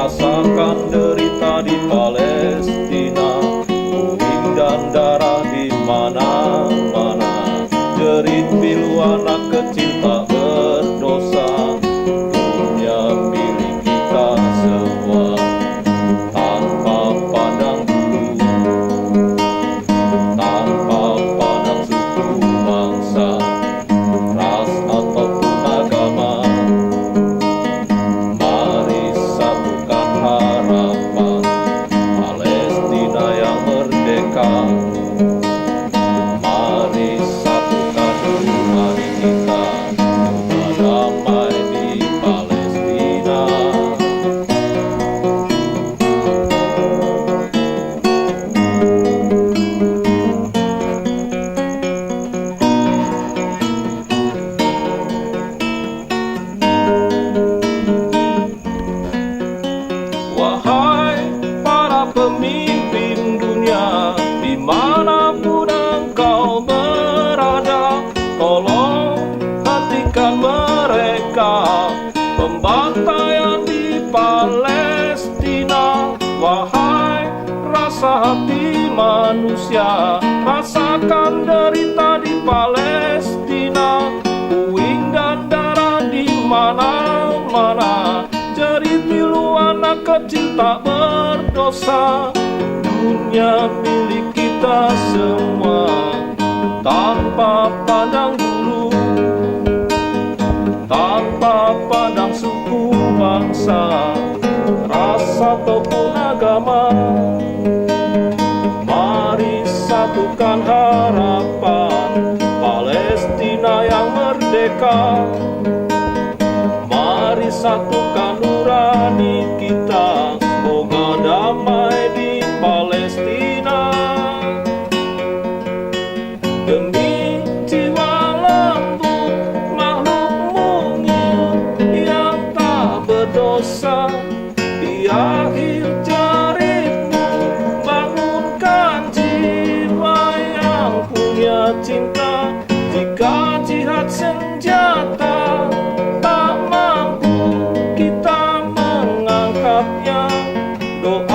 rasakan derita di Palestina, uing dan darah di mana-mana, jerit pilu anak kecil tak berdosa. Dunia milik kita semua, tanpa pandang bulu, tanpa pandang suku bangsa, ras ataupun agama. Mari satukan harapan Palestina yang merdeka. Mari satukan hati kita, damai di Palestina. Wahai para pemimpin dunia, dimanapun engkau berada, tolong hentikan mereka pembantaian di Palestina. Wahai rasa hati manusia, rasakan derita di Palestina, uing dan darah di mana-mana, jerit pilu anak kecil tak berdosa. Dunia milik kita semua, tanpa pandang bulu, tanpa pandang suku bangsa, ras ataupun agama. Mari satukan harapan Palestina yang merdeka. Mari satukan nurani kita, semoga damai di Palestina. Demi jiwa lembut makhluk mungil yang tak berdosa, di akhir jeritmu bangunkan jiwa yang punya cinta. Jika jihad senjata tak mampu kita mengangkatnya, doa